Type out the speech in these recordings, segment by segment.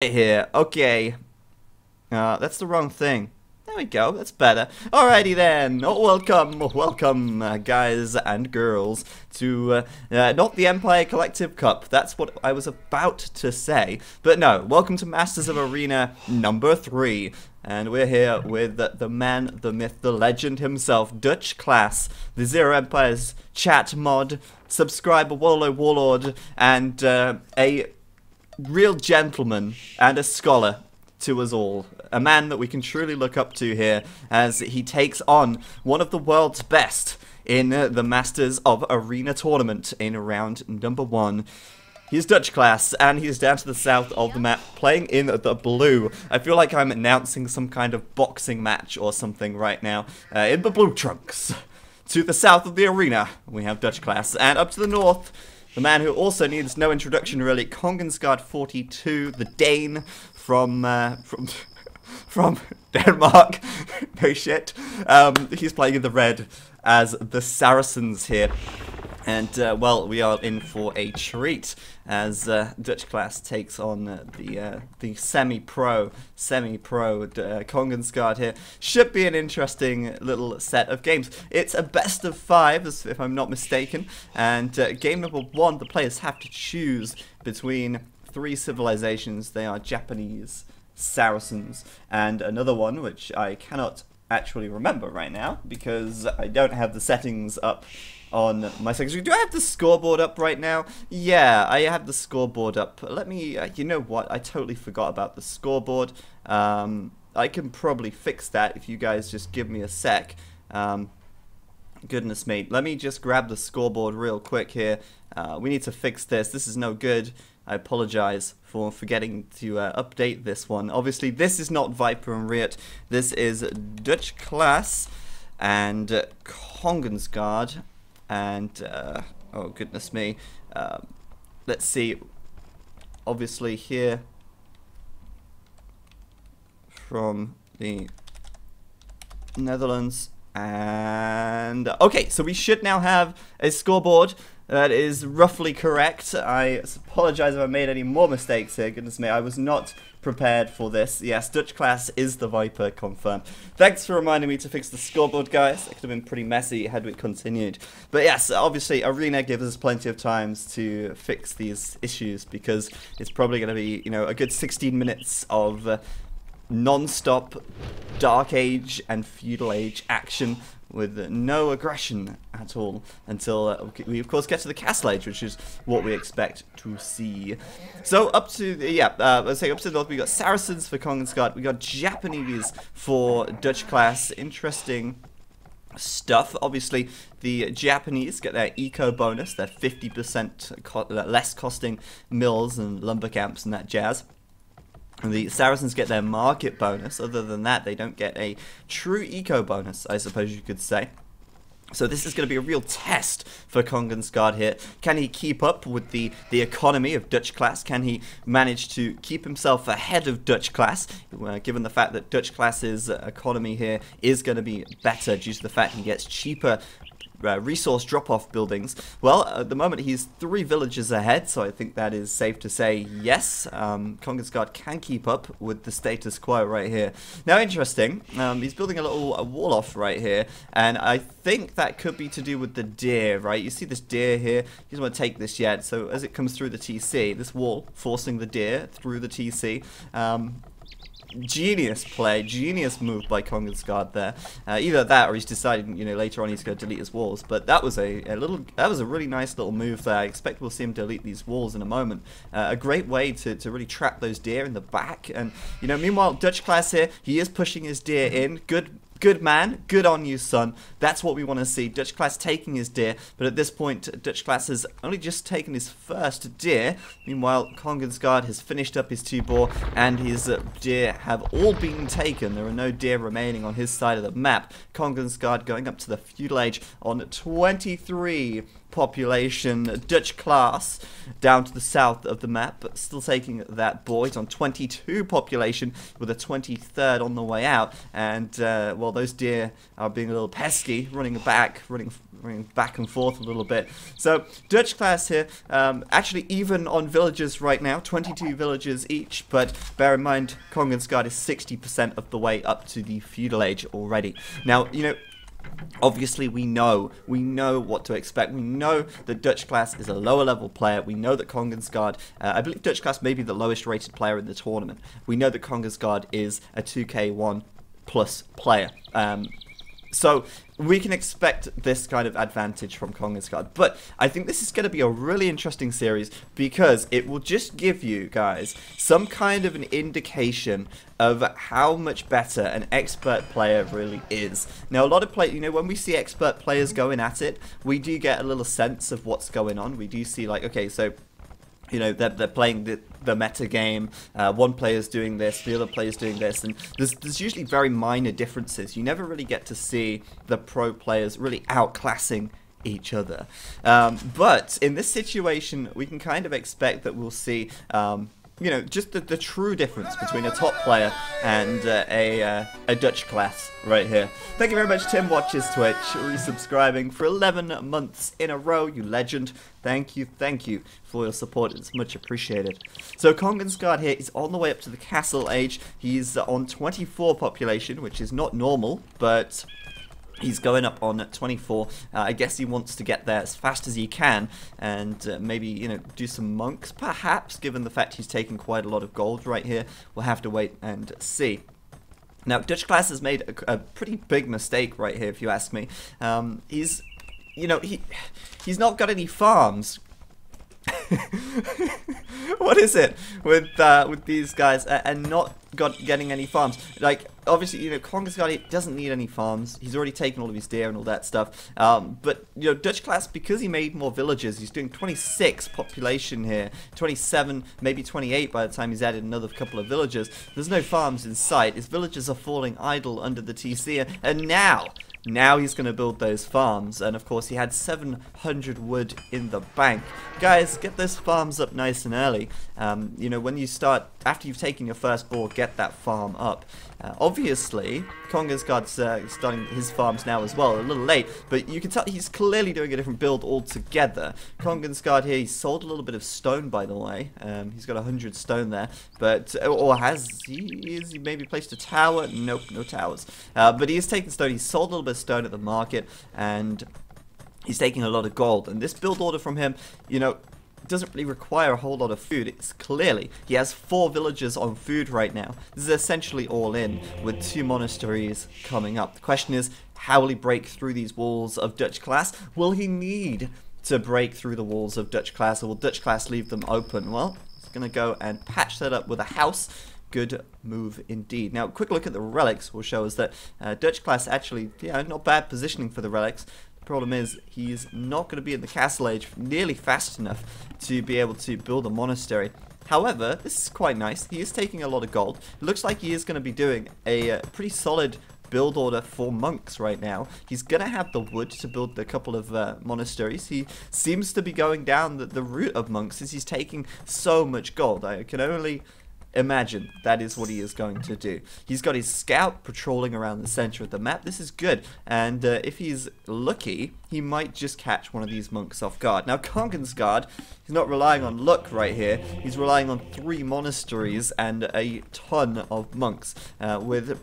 Here. Okay. That's the wrong thing. There we go. That's better. Alrighty then. Welcome, guys and girls, to not the Empire Collective Cup. That's what I was about to say. But no, welcome to Masters of Arena number 3. And we're here with the man, the myth, the legend himself, DutchClass, the ZeroEmpires chat mod, subscriber, warlord, and a real gentleman and a scholar to us all. A man that we can truly look up to here as he takes on one of the world's best in the Masters of Arena tournament in round number 1. He's DutchClass, and he's down to the south of the map, playing in the blue. I feel like I'm announcing some kind of boxing match or something right now. In the blue trunks. To the south of the arena, we have DutchClass, and up to the north, the man who also needs no introduction really, Kongen 42, the Dane from Denmark. No shit. He's playing in the red as the Saracens here. And, well, we are in for a treat as DutchClass takes on the semi-pro Kongen here. Should be an interesting little set of games. It's a best of 5, if I'm not mistaken. And game number 1, the players have to choose between 3 civilizations. They are Japanese, Saracens, and another one, which I cannot actually remember right now because I don't have the settings up on my secretary. Do I have the scoreboard up right now? Yeah, I have the scoreboard up. Let me, you know what, I totally forgot about the scoreboard. I can probably fix that if you guys just give me a sec. Goodness me, let me just grab the scoreboard real quick here. We need to fix this. This is no good. I apologize for forgetting to update this one. Obviously, this is not Viper and Riot. This is DutchClass and Kongen. And, oh goodness me, let's see, obviously here, from the Netherlands, and, okay, so we should now have a scoreboard that is roughly correct. I apologize if I made any more mistakes here, goodness me, I was not prepared for this. Yes, DutchClass is the Viper, confirmed. Thanks for reminding me to fix the scoreboard, guys. It could have been pretty messy had we continued. But yes, obviously, Arena gives us plenty of times to fix these issues because it's probably going to be, you know, a good 16 minutes of non-stop Dark Age and Feudal Age action with no aggression at all until we of course get to the Castle Age, which is what we expect to see. So up to the, let's say up to the north we got Saracens for Kongen, we got Japanese for DutchClass. Interesting stuff. Obviously the Japanese get their eco bonus, their 50% less costing mills and lumber camps and that jazz. And the Saracens get their market bonus. Other than that, they don't get a true eco bonus, I suppose you could say. So this is going to be a real test for Kongen here. Can he keep up with the economy of DutchClass? Can he manage to keep himself ahead of DutchClass, given the fact that DutchClass's economy here is going to be better due to the fact he gets cheaper resource drop-off buildings? Well, at the moment he's 3 villages ahead, so I think that is safe to say yes. Kongen can keep up with the status quo right here. Now, interesting, he's building a little wall off right here, and I think that could be to do with the deer, right? You see this deer here, he doesn't want to take this yet, so as it comes through the TC, this wall forcing the deer through the TC, genius play, genius move by Kongen there. Either that, or he's decided, you know, later on he's going to delete his walls. But that was a really nice little move there. I expect we'll see him delete these walls in a moment. A great way to really trap those deer in the back. And you know, meanwhile, DutchClass here, he is pushing his deer in. Good man, good on you, son. That's what we want to see. DutchClass taking his deer, but at this point, DutchClass has only just taken his first deer. Meanwhile, Kongen has finished up his 2 boar, and his deer have all been taken. There are no deer remaining on his side of the map. Kongen going up to the Feudal Age on 23 population DutchClass down to the south of the map, but still taking that ball. He's on 22 population with a 23rd on the way out, and well, those deer are being a little pesky, running back and forth a little bit. So DutchClass here, actually even on villagers right now, 22 villagers each, but bear in mind Kongen's Guard is 60% of the way up to the feudal age already. Now, you know, obviously we know what to expect. We know that DutchClass is a lower level player. We know that Kongen's Guard, I believe DutchClass may be the lowest rated player in the tournament. We know that Kongen's Guard is a 2k1 plus player. So we can expect this kind of advantage from Kongen's Guard. But I think this is going to be a really interesting series because it will just give you guys some kind of an indication of how much better an expert player really is. Now, a lot of players, you know, when we see expert players going at it, we do get a little sense of what's going on. We do see, like, okay, so, you know, they're playing the meta game. One player's doing this, the other player's doing this, and there's usually very minor differences. You never really get to see the pro players really outclassing each other. But in this situation, we can kind of expect that we'll see you know, just the true difference between a top player and a DutchClass right here. Thank you very much, Tim Watches Twitch, resubscribing for 11 months in a row, you legend. Thank you for your support, it's much appreciated. So Kongen's Guard here is on the way up to the castle age. He's on 24 population, which is not normal, but he's going up on 24. I guess he wants to get there as fast as he can and maybe, you know, do some monks, perhaps, given the fact he's taking quite a lot of gold right here. We'll have to wait and see. Now, DutchClass has made a pretty big mistake right here, if you ask me. He's, you know, he's not got any farms. What is it with these guys and not getting any farms? Like, obviously, you know, Kongen's Guard, he doesn't need any farms. He's already taken all of his deer and all that stuff. But, you know, DutchClass, because he made more villages, he's doing 26 population here, 27, maybe 28 by the time he's added another couple of villages. There's no farms in sight. His villages are falling idle under the TC, and now he's going to build those farms, and of course he had 700 wood in the bank. Guys, get those farms up nice and early. You know, when you start, after you've taken your first board, get that farm up. Obviously, Kongen's Guard's starting his farms now as well, a little late, but you can tell he's clearly doing a different build altogether. Kongen's Guard here, he sold a little bit of stone, by the way. He's got 100 stone there, but, or has he maybe placed a tower? Nope, no towers. But he is taking stone. He sold a little bit of stone at the market, and he's taking a lot of gold. And this build order from him, you know, doesn't really require a whole lot of food. It's clearly, he has 4 villagers on food right now. This is essentially all in, with 2 monasteries coming up. The question is, how will he break through these walls of DutchClass? Will he need to break through the walls of DutchClass, or will DutchClass leave them open? Well, he's going to go and patch that up with a house. Good move indeed. Now, a quick look at the relics will show us that DutchClass actually, yeah, not bad positioning for the relics. Problem is, he's not going to be in the castle age nearly fast enough to be able to build a monastery. However, this is quite nice. He is taking a lot of gold. It looks like he is going to be doing a pretty solid build order for monks right now. He's going to have the wood to build a couple of monasteries. He seems to be going down the route of monks as he's taking so much gold. I can only imagine that is what he is going to do. He's got his scout patrolling around the center of the map. This is good, and if he's lucky, he might just catch one of these monks off guard. Now, Kongen's Guard, he's not relying on luck right here. He's relying on 3 monasteries and a ton of monks, with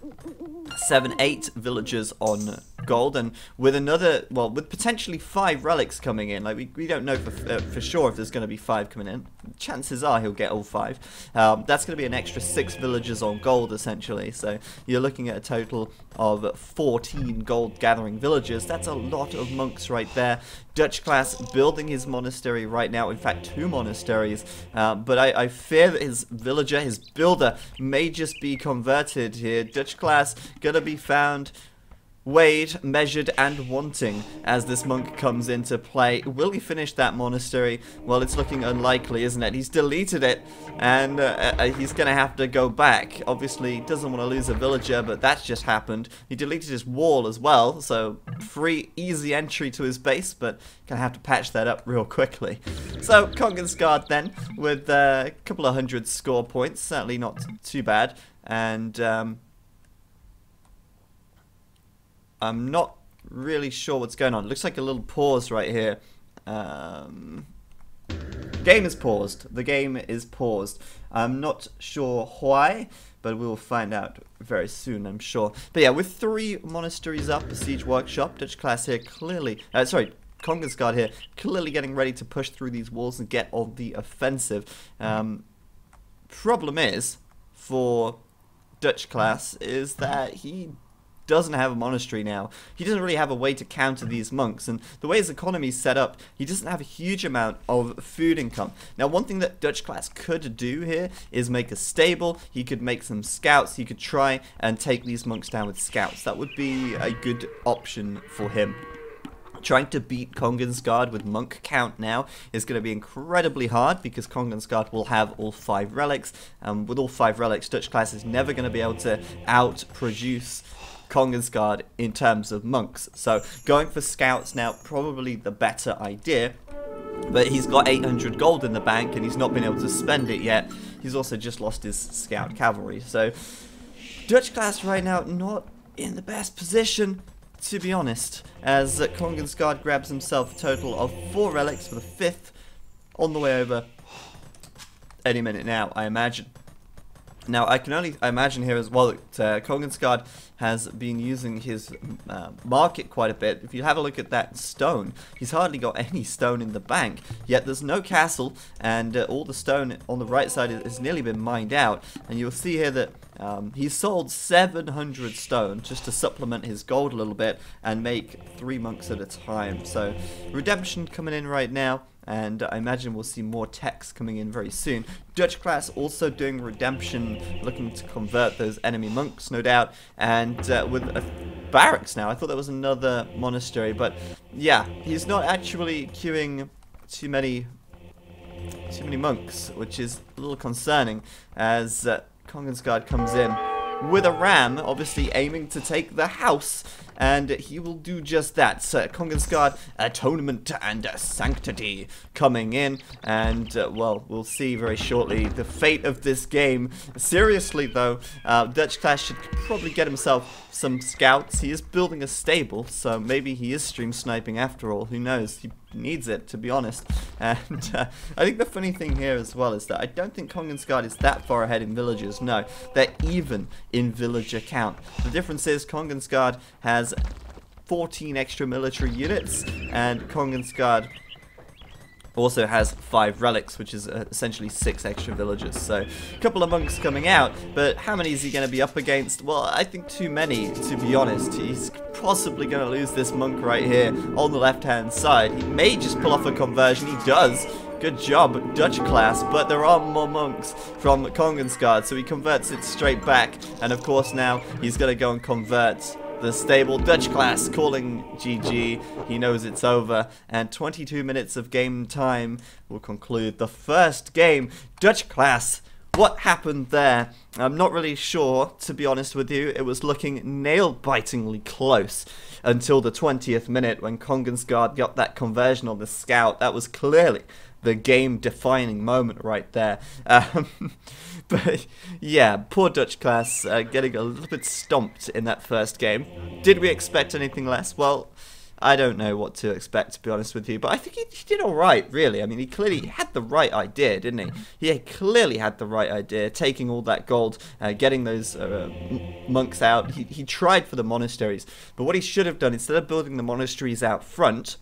7-8 villagers on gold, and with another, well, with potentially 5 relics coming in. Like, we don't know for sure if there's going to be 5 coming in. Chances are he'll get all 5. That's going to be an extra 6 villagers on gold, essentially. So you're looking at a total of 14 gold gathering villagers. That's a lot of monks right there. DutchClass building his monastery right now. In fact, 2 monasteries. But I fear that his villager, his builder, may just be converted here. DutchClass gonna be found weighed, measured, and wanting as this monk comes into play. Will he finish that monastery? Well, it's looking unlikely, isn't it? He's deleted it, and he's going to have to go back. Obviously, he doesn't want to lose a villager, but that's just happened. He deleted his wall as well, so free, easy entry to his base, but going to have to patch that up real quickly. So, Kongen's Guard then, with a couple of hundred score points, certainly not too bad, and I'm not really sure what's going on. It looks like a little pause right here. Game is paused. The game is paused. I'm not sure why, but we'll find out very soon, I'm sure. But yeah, with 3 monasteries up, a siege workshop, DutchClass here clearly, Kongen's Guard here, clearly getting ready to push through these walls and get on the offensive. Problem is, for DutchClass, is that he doesn't have a monastery now. He doesn't really have a way to counter these monks, and the way his economy is set up, he doesn't have a huge amount of food income. Now, one thing that DutchClass could do here is make a stable. He could make some scouts. He could try and take these monks down with scouts. That would be a good option for him. Trying to beat Kongen's Guard with monk count now is going to be incredibly hard because Kongen's Guard will have all 5 relics. With all 5 relics, DutchClass is never going to be able to outproduce Kongen's Guard in terms of monks. So going for scouts now, probably the better idea. But he's got 800 gold in the bank and he's not been able to spend it yet. He's also just lost his scout cavalry. So DutchClass right now not in the best position, to be honest, as Kongen's Guard grabs himself a total of 4 relics with a 5th on the way over any minute now, I imagine. Now, I can only imagine here as well that Kongen's Guard has been using his market quite a bit. If you have a look at that stone, he's hardly got any stone in the bank, yet there's no castle, and all the stone on the right side has nearly been mined out. And you'll see here that he sold 700 stone just to supplement his gold a little bit and make 3 monks at a time. So, redemption coming in right now. And I imagine we'll see more techs coming in very soon. DutchClass also doing redemption, looking to convert those enemy monks, no doubt. And with a barracks now. I thought there was another monastery, but yeah, he's not actually queuing too many monks, which is a little concerning as Kongen's Guard comes in with a ram, obviously aiming to take the house, and he will do just that. So Kongen's Guard, atonement and sanctity coming in, and well, we'll see very shortly the fate of this game. Seriously though, DutchClass should probably get himself some scouts. He is building a stable, so maybe he is stream sniping after all. Who knows? He needs it, to be honest. And I think the funny thing here as well is that I don't think Kongen's Guard is that far ahead in villagers. No, they're even in villager count. The difference is Kongen's Guard has 14 extra military units, and Kongen's Guard also has 5 relics, which is essentially 6 extra villagers. So a couple of monks coming out, but how many is he going to be up against? Well, I think too many, to be honest. He's possibly going to lose this monk right here on the left hand side. He may just pull off a conversion. He does. Good job, DutchClass, but there are more monks from Kongen's Guard, so he converts it straight back, and of course now he's going to go and convert the stable. DutchClass calling GG. He knows it's over, and 22 minutes of game time will conclude the first game. DutchClass, what happened there? I'm not really sure, to be honest with you. It was looking nail-bitingly close until the 20th minute when Kongen's Guard got that conversion on the scout. That was clearly the game-defining moment right there. But yeah, poor DutchClass getting a little bit stomped in that first game. Did we expect anything less? Well, I don't know what to expect, to be honest with you, but I think he did alright, really. I mean, he clearly had the right idea, didn't he? He clearly had the right idea, taking all that gold, getting those monks out. He tried for the monasteries, but what he should have done, instead of building the monasteries out front,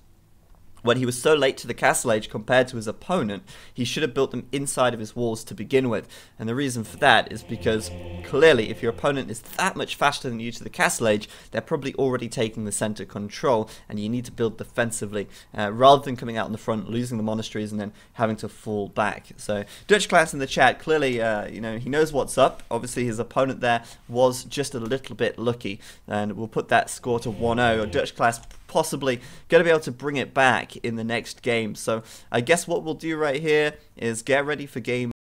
when he was so late to the castle age compared to his opponent, he should have built them inside of his walls to begin with. And the reason for that is because, clearly, if your opponent is that much faster than you to the castle age, they're probably already taking the center control, and you need to build defensively, rather than coming out in the front, losing the monasteries, and then having to fall back. So, DutchClass in the chat, clearly, you know, he knows what's up. Obviously, his opponent there was just a little bit lucky, and we'll put that score to 1-0. DutchClass possibly going to be able to bring it back in the next game. So I guess what we'll do right here is get ready for game